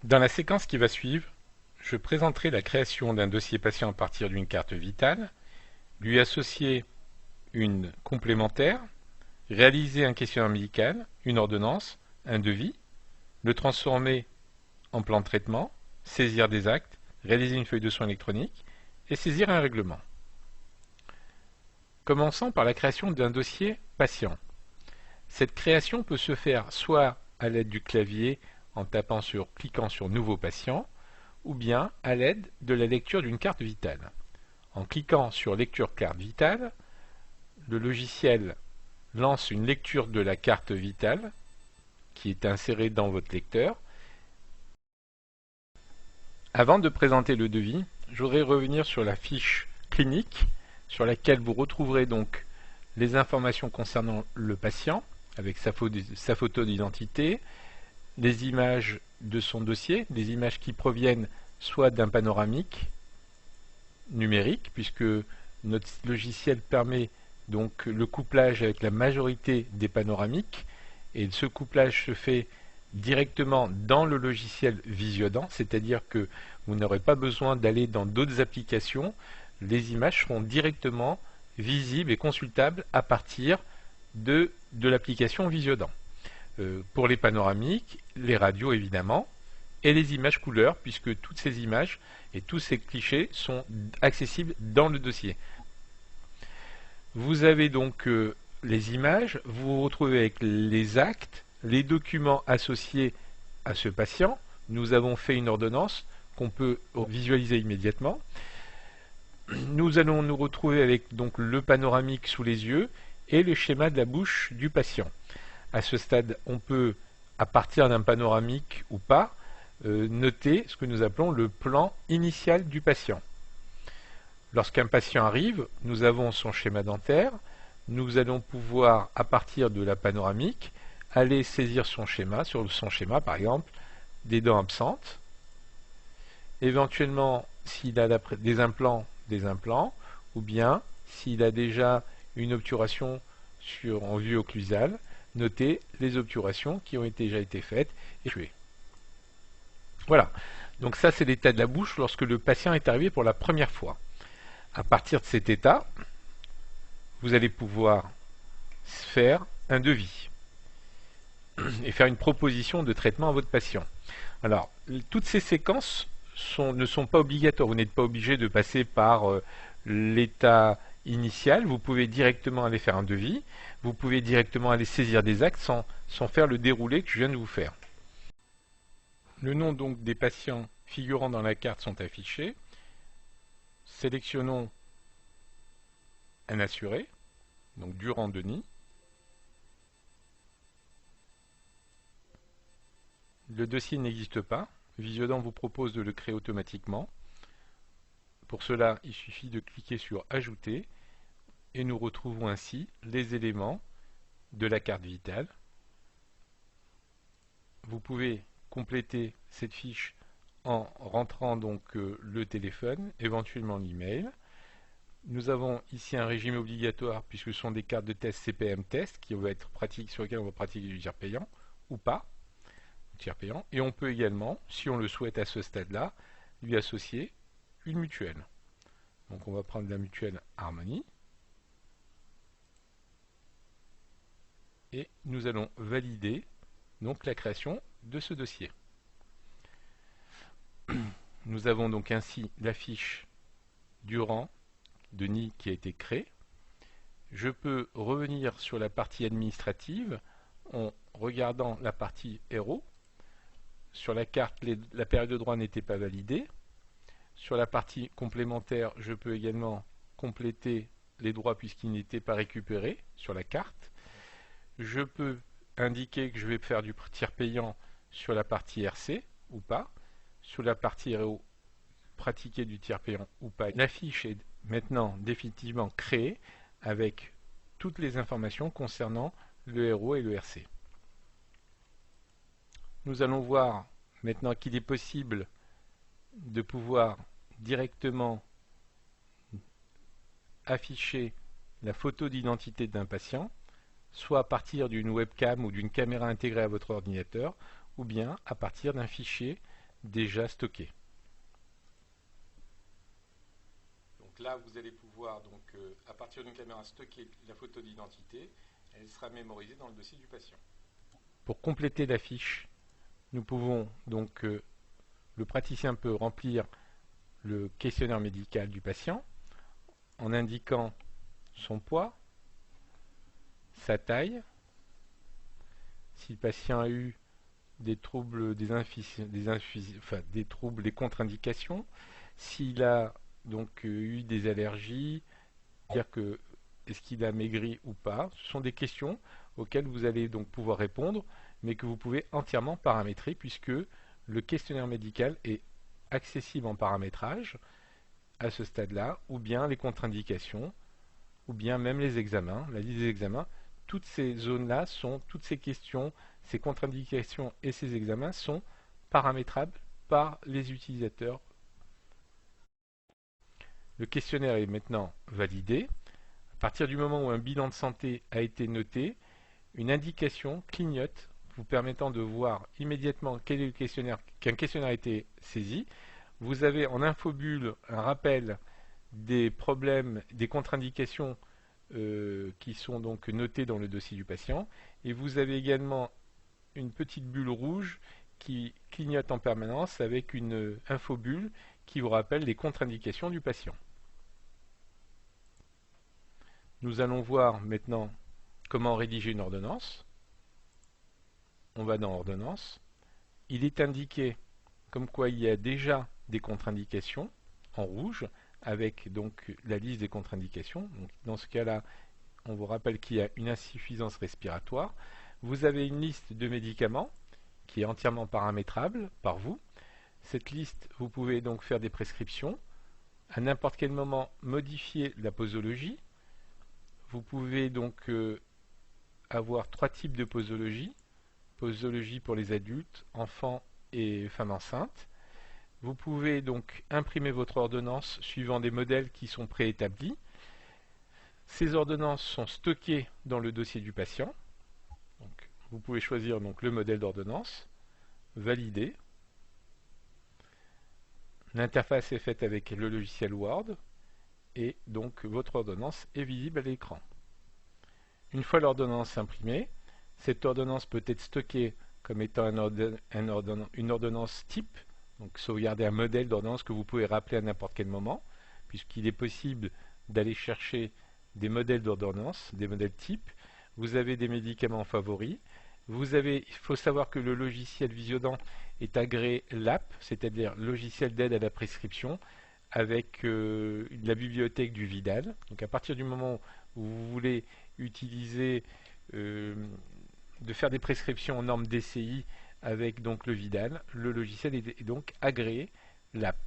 Dans la séquence qui va suivre, je présenterai la création d'un dossier patient à partir d'une carte vitale, lui associer une complémentaire, réaliser un questionnaire médical, une ordonnance, un devis, le transformer en plan de traitement, saisir des actes, réaliser une feuille de soins électronique et saisir un règlement. Commençons par la création d'un dossier patient. Cette création peut se faire soit à l'aide du clavier en cliquant sur Nouveau patient, ou bien à l'aide de la lecture d'une carte vitale. En cliquant sur Lecture carte vitale, le logiciel lance une lecture de la carte vitale qui est insérée dans votre lecteur. Avant de présenter le devis, je voudrais revenir sur la fiche clinique sur laquelle vous retrouverez donc les informations concernant le patient avec sa photo d'identité, les images de son dossier, des images qui proviennent soit d'un panoramique numérique, puisque notre logiciel permet donc le couplage avec la majorité des panoramiques, et ce couplage se fait directement dans le logiciel Visiodent, c'est-à-dire que vous n'aurez pas besoin d'aller dans d'autres applications, les images seront directement visibles et consultables à partir de l'application Visiodent. Pour les panoramiques, les radios évidemment, et les images couleurs, puisque toutes ces images et tous ces clichés sont accessibles dans le dossier. Vous avez donc les images, vous vous retrouvez avec les actes, les documents associés à ce patient. Nous avons fait une ordonnance qu'on peut visualiser immédiatement. Nous allons nous retrouver avec donc le panoramique sous les yeux et le schéma de la bouche du patient. À ce stade, on peut, à partir d'un panoramique ou pas, noter ce que nous appelons le plan initial du patient. Lorsqu'un patient arrive, nous avons son schéma dentaire, nous allons pouvoir, à partir de la panoramique, aller saisir son schéma, sur son schéma par exemple, des dents absentes, éventuellement s'il a des implants, ou bien s'il a déjà une obturation en vue occlusale, noter les obturations qui ont déjà été faites et tuées. Voilà, donc ça c'est l'état de la bouche lorsque le patient est arrivé pour la première fois. À partir de cet état, vous allez pouvoir faire un devis et faire une proposition de traitement à votre patient. Alors, toutes ces séquences ne sont pas obligatoires. Vous n'êtes pas obligé de passer par l'état initial. Vous pouvez directement aller faire un devis. Vous pouvez directement aller saisir des actes sans faire le déroulé que je viens de vous faire. Le nom donc des patients figurant dans la carte sont affichés. Sélectionnons un assuré, donc Durand Denis. Le dossier n'existe pas. Visiodent vous propose de le créer automatiquement. Pour cela, il suffit de cliquer sur Ajouter et nous retrouvons ainsi les éléments de la carte vitale. Vous pouvez compléter cette fiche en rentrant donc le téléphone, éventuellement l'email. Nous avons ici un régime obligatoire puisque ce sont des cartes de test CPM test qui vont être pratiques, sur lesquelles on va pratiquer du tiers payant ou pas. Tiers payant. Et on peut également, si on le souhaite à ce stade-là, lui associer une mutuelle. Donc on va prendre la mutuelle Harmonie. Et nous allons valider donc la création de ce dossier. Nous avons donc ainsi la fiche Durand Denis qui a été créée. Je peux revenir sur la partie administrative en regardant la partie héros. Sur la carte, la période de droit n'était pas validée. Sur la partie complémentaire, je peux également compléter les droits puisqu'ils n'étaient pas récupérés sur la carte. Je peux indiquer que je vais faire du tiers payant sur la partie RC ou pas. Sur la partie RO, pratiquer du tiers payant ou pas. La fiche est maintenant définitivement créée avec toutes les informations concernant le RO et le RC. Nous allons voir maintenant qu'il est possible de pouvoir directement afficher la photo d'identité d'un patient, soit à partir d'une webcam ou d'une caméra intégrée à votre ordinateur, ou bien à partir d'un fichier déjà stockées. Donc là, vous allez pouvoir, à partir d'une caméra, stocker la photo d'identité. Elle sera mémorisée dans le dossier du patient. Pour compléter la fiche, nous pouvons le praticien peut remplir le questionnaire médical du patient en indiquant son poids, sa taille, si le patient a eu des troubles, des troubles, des contre-indications, s'il a eu des allergies, dire que est-ce qu'il a maigri ou pas. Ce sont des questions auxquelles vous allez donc pouvoir répondre, mais que vous pouvez entièrement paramétrer puisque le questionnaire médical est accessible en paramétrage à ce stade-là, ou bien les contre-indications, ou bien même les examens, la liste des examens. Toutes ces zones-là toutes ces questions, ces contre-indications et ces examens sont paramétrables par les utilisateurs. Le questionnaire est maintenant validé. À partir du moment où un bilan de santé a été noté, une indication clignote vous permettant de voir immédiatement quel est le questionnaire, qu'un questionnaire a été saisi. Vous avez en infobulle un rappel des problèmes, des contre-indications qui sont donc notées dans le dossier du patient. Et vous avez également une petite bulle rouge qui clignote en permanence avec une infobulle qui vous rappelle les contre-indications du patient. Nous allons voir maintenant comment rédiger une ordonnance. On va dans Ordonnance. Il est indiqué comme quoi il y a déjà des contre-indications en rouge avec la liste des contre-indications. Dans ce cas-là, on vous rappelle qu'il y a une insuffisance respiratoire. Vous avez une liste de médicaments qui est entièrement paramétrable par vous. Cette liste, vous pouvez donc faire des prescriptions. À n'importe quel moment, modifier la posologie. Vous pouvez donc avoir trois types de posologie. Posologie pour les adultes, enfants et femmes enceintes. Vous pouvez donc imprimer votre ordonnance suivant des modèles qui sont préétablis. Ces ordonnances sont stockées dans le dossier du patient. Donc, vous pouvez choisir le modèle d'ordonnance, valider. L'interface est faite avec le logiciel Word et donc votre ordonnance est visible à l'écran. Une fois l'ordonnance imprimée, cette ordonnance peut être stockée comme étant une ordonnance type, donc sauvegarder un modèle d'ordonnance que vous pouvez rappeler à n'importe quel moment, puisqu'il est possible d'aller chercher des modèles d'ordonnance, des modèles types. Vous avez des médicaments favoris. Il faut savoir que le logiciel Visiodent est agréé LAP, c'est-à-dire logiciel d'aide à la prescription, avec la bibliothèque du Vidal. Donc à partir du moment où vous voulez utiliser, de faire des prescriptions aux normes DCI avec le Vidal, le logiciel est donc agréé LAP.